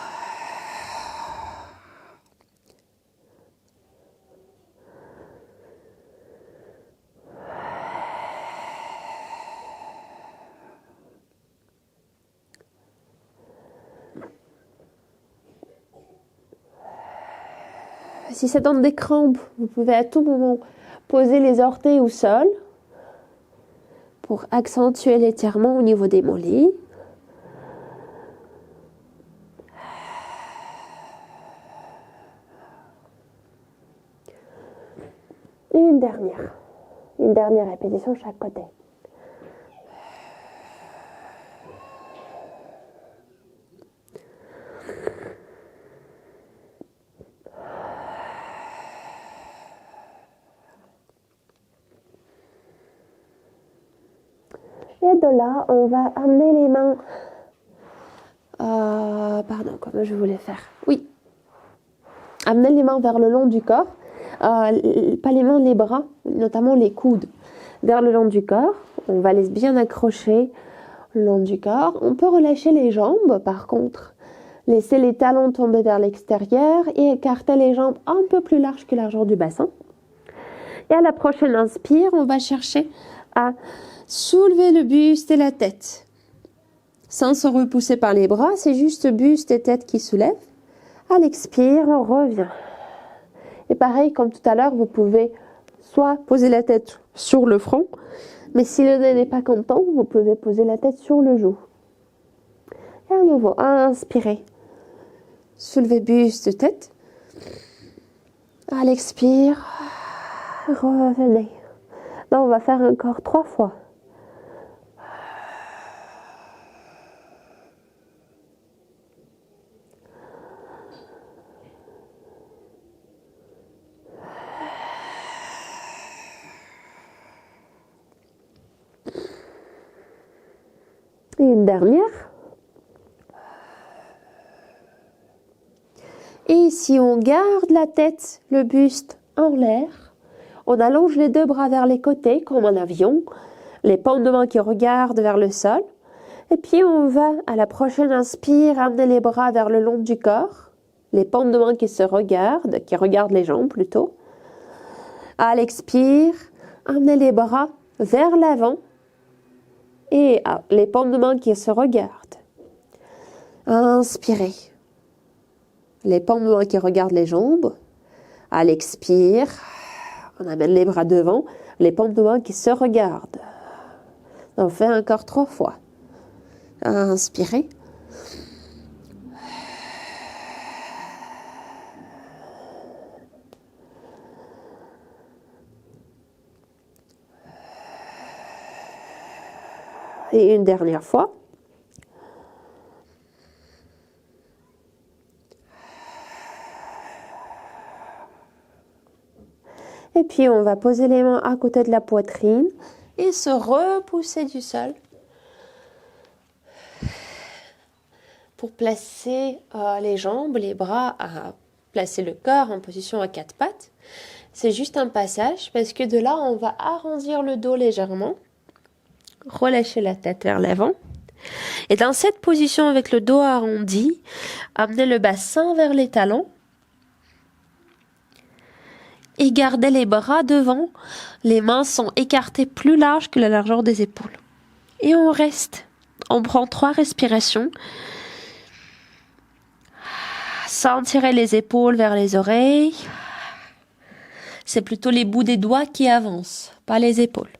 B: Si ça donne des crampes, vous pouvez à tout moment poser les orteils au sol pour accentuer l'étirement au niveau des mollets. Et une dernière répétition chaque côté. Et de là, on va amener les mains. Comment je voulais faire? Oui. Amener les mains vers le long du corps. Pas les mains, les bras, notamment les coudes, vers le long du corps. On va les bien accrocher le long du corps. On peut relâcher les jambes, par contre. Laisser les talons tomber vers l'extérieur et écarter les jambes un peu plus larges que la largeur du bassin. Et à la prochaine inspire, on va chercher à soulever le buste et la tête. Sans se repousser par les bras, c'est juste buste et tête qui soulèvent. À l'expire, on revient. Et pareil, comme tout à l'heure, vous pouvez soit poser la tête sur le front, mais si le nez n'est pas content, vous pouvez poser la tête sur le joug. Et à nouveau, inspirez. Soulevez buste, tête. À l'expire, revenez. Là, on va faire encore 3 fois. Et une dernière. Et si on garde la tête, le buste en l'air, on allonge les 2 bras vers les côtés comme un avion, les paumes de main qui regardent vers le sol. Et puis on va, à la prochaine inspire, amener les bras vers le long du corps, les paumes de main qui regardent les jambes plutôt. À l'expire, amener les bras vers l'avant et les paumes de main qui se regardent. Inspirez. Les paumes de main qui regardent les jambes. À l'expire, on amène les bras devant, les paumes de main qui se regardent. On fait encore 3 fois. Inspirez. Et une dernière fois. Et puis on va poser les mains à côté de la poitrine et se repousser du sol pour placer les jambes, les bras, placer le corps en position à 4 pattes. C'est juste un passage parce que de là on va arrondir le dos légèrement, relâcher la tête vers l'avant. Et dans cette position avec le dos arrondi, amener le bassin vers les talons et gardez les bras devant. Les mains sont écartées plus larges que la largeur des épaules. Et on reste. On prend 3 respirations. Sans tirer les épaules vers les oreilles. C'est plutôt les bouts des doigts qui avancent, pas les épaules.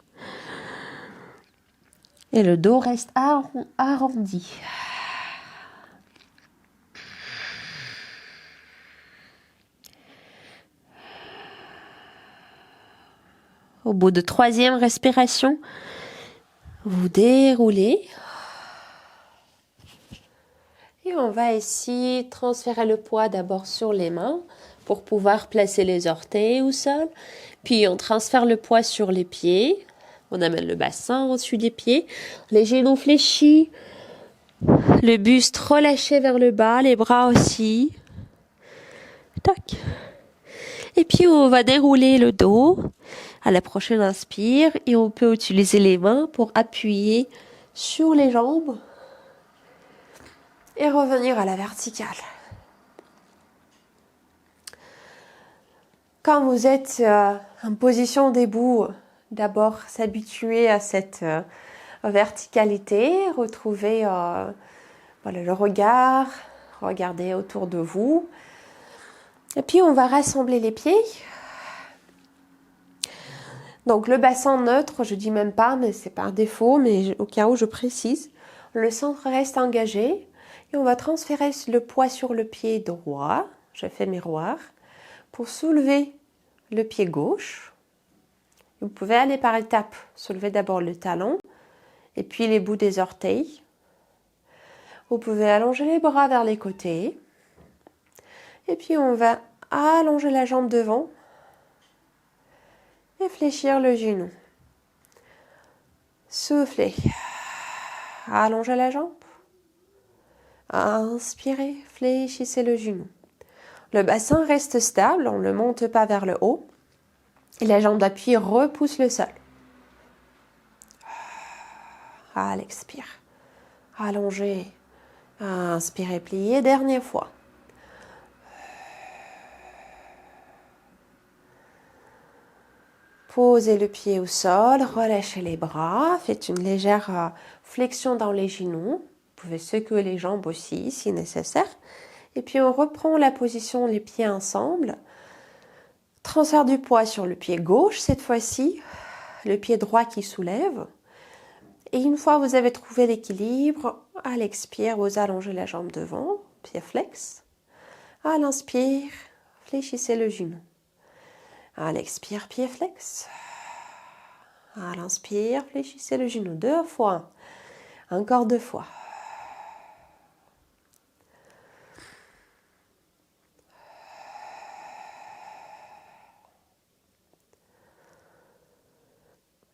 B: Et le dos reste arrondi. Au bout de 3e respiration, vous déroulez. Et on va ici transférer le poids d'abord sur les mains pour pouvoir placer les orteils au sol. Puis on transfère le poids sur les pieds. On amène le bassin au-dessus des pieds. Les genoux fléchis. Le buste relâché vers le bas. Les bras aussi. Tac. Et puis on va dérouler le dos. À la prochaine inspire. Et on peut utiliser les mains pour appuyer sur les jambes. Et revenir à la verticale. Quand vous êtes en position debout, d'abord s'habituer à cette verticalité, retrouver le regard, regardez autour de vous. Et puis on va rassembler les pieds. Donc le bassin neutre, je dis même pas, mais c'est par défaut, mais au cas où je précise. Le centre reste engagé. Et on va transférer le poids sur le pied droit, je fais miroir, pour soulever le pied gauche. Vous pouvez aller par étapes, soulever d'abord le talon et puis les bouts des orteils. Vous pouvez allonger les bras vers les côtés. Et puis on va allonger la jambe devant et fléchir le genou. Soufflez, allongez la jambe. Inspirez, fléchissez le genou. Le bassin reste stable, on ne le monte pas vers le haut. Et la jambe d'appui repousse le sol. À l'expire. Allongez. Inspirez, pliez. Dernière fois. Posez le pied au sol, relâchez les bras. Faites une légère flexion dans les genoux. Vous pouvez secouer les jambes aussi si nécessaire. Et puis on reprend la position, les pieds ensemble. Transfert du poids sur le pied gauche cette fois-ci. Le pied droit qui soulève. Et une fois que vous avez trouvé l'équilibre, à l'expire, vous allongez la jambe devant, pied flex. À l'inspire, fléchissez le genou. À l'expire, pied flex. À l'inspire, fléchissez le genou 2 fois. Encore 2 fois.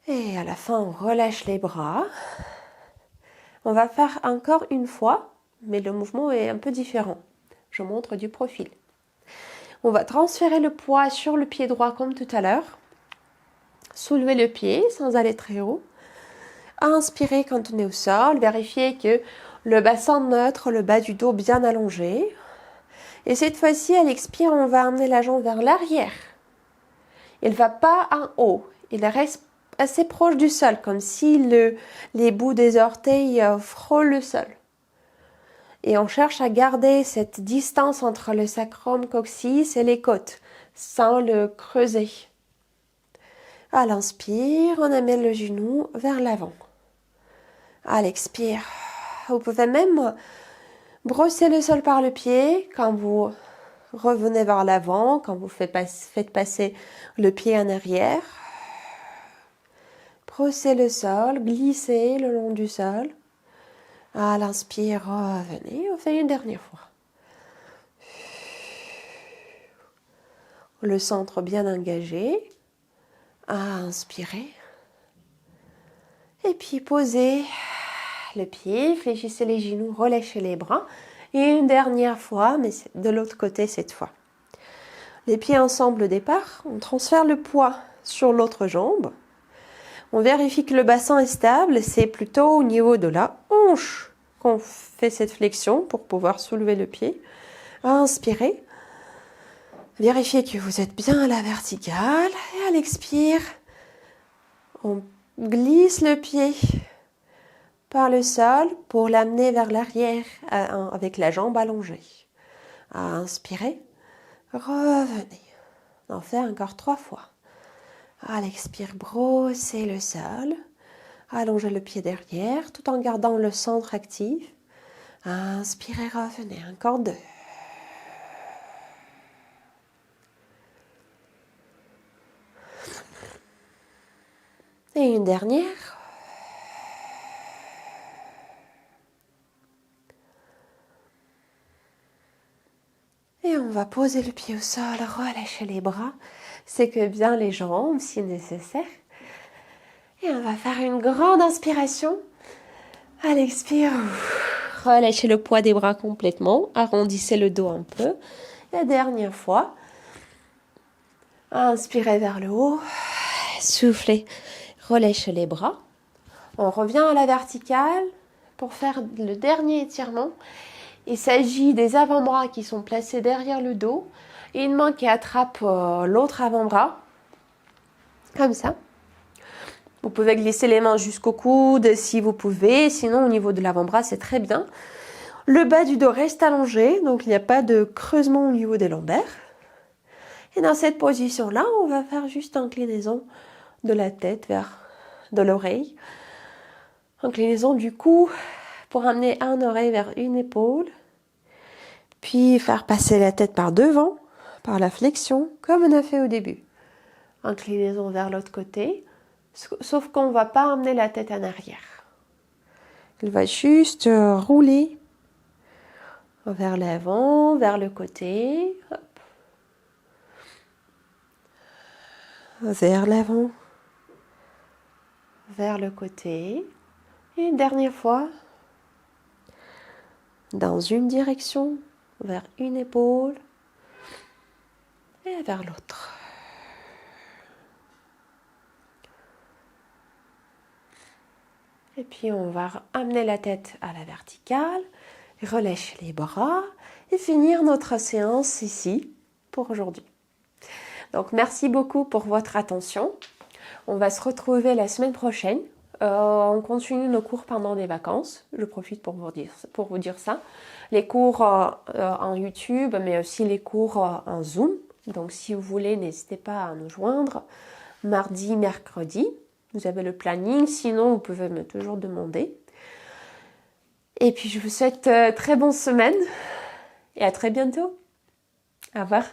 B: Et à la fin, on relâche les bras. On va faire encore une fois, mais le mouvement est un peu différent. Je montre du profil. On va transférer le poids sur le pied droit comme tout à l'heure. Soulever le pied sans aller très haut. Inspirez quand on est au sol. Vérifiez que le bassin neutre, le bas du dos bien allongé. Et cette fois-ci, à l'expire, on va amener la jambe vers l'arrière. Il ne va pas en haut. Il reste assez proche du sol, comme si les bouts des orteils frôlent le sol. Et on cherche à garder cette distance entre le sacrum coccyx et les côtes, sans le creuser. À l'inspire, on amène le genou vers l'avant. À l'expire, vous pouvez même brosser le sol par le pied quand vous revenez vers l'avant, quand vous faites passer le pied en arrière. Brossez le sol, glissez le long du sol. À l'inspire, revenez, on fait une dernière fois. Le centre bien engagé. Inspirez. Et puis posez le pied, fléchissez les genoux, relâchez les bras. Et une dernière fois, mais de l'autre côté cette fois. Les pieds ensemble au départ, on transfère le poids sur l'autre jambe. On vérifie que le bassin est stable, c'est plutôt au niveau de la hanche qu'on fait cette flexion pour pouvoir soulever le pied. Inspirez.
A: Vérifiez que vous êtes bien à la verticale. Et à l'expire, on glisse le pied par le sol pour l'amener vers l'arrière avec la jambe allongée. À inspirer, revenez. On en fait encore 3 fois. À l'expire, brossez le sol. Allongez le pied derrière tout en gardant le centre actif. Inspirez, revenez. Encore 2. Et une dernière. Et on va poser le pied au sol, relâcher les bras, séquer bien les jambes si nécessaire. Et on va faire une grande inspiration. À l'expire, relâchez le poids des bras complètement, arrondissez le dos un peu. La dernière fois, inspirez vers le haut, soufflez, relâchez les bras. On revient à la verticale pour faire le dernier étirement. Il s'agit des avant-bras qui sont placés derrière le dos et une main qui attrape l'autre avant-bras, comme ça. Vous pouvez glisser les mains jusqu'au coude si vous pouvez, sinon au niveau de l'avant-bras c'est très bien. Le bas du dos reste allongé, donc il n'y a pas de creusement au niveau des lombaires. Et dans cette position-là, on va faire juste inclinaison de la tête vers de l'oreille. Inclinaison du cou pour amener une oreille vers une épaule. Puis faire passer la tête par devant, par la flexion, comme on a fait au début. Inclinaison vers l'autre côté, sauf qu'on ne va pas amener la tête en arrière. Il va juste rouler vers l'avant, vers le côté. Hop. Vers l'avant, vers le côté. Et une dernière fois, dans une direction, vers une épaule et vers l'autre. Et puis on va amener la tête à la verticale, relâcher les bras et finir notre séance ici pour aujourd'hui. Donc merci beaucoup pour votre attention. On va se retrouver la semaine prochaine. On continue nos cours pendant les vacances. Je profite pour vous dire ça. Les cours en YouTube, mais aussi les cours en Zoom. Donc si vous voulez, n'hésitez pas à nous joindre. Mardi, mercredi, vous avez le planning. Sinon, vous pouvez me toujours demander. Et puis je vous souhaite très bonne semaine et à très bientôt. Au revoir.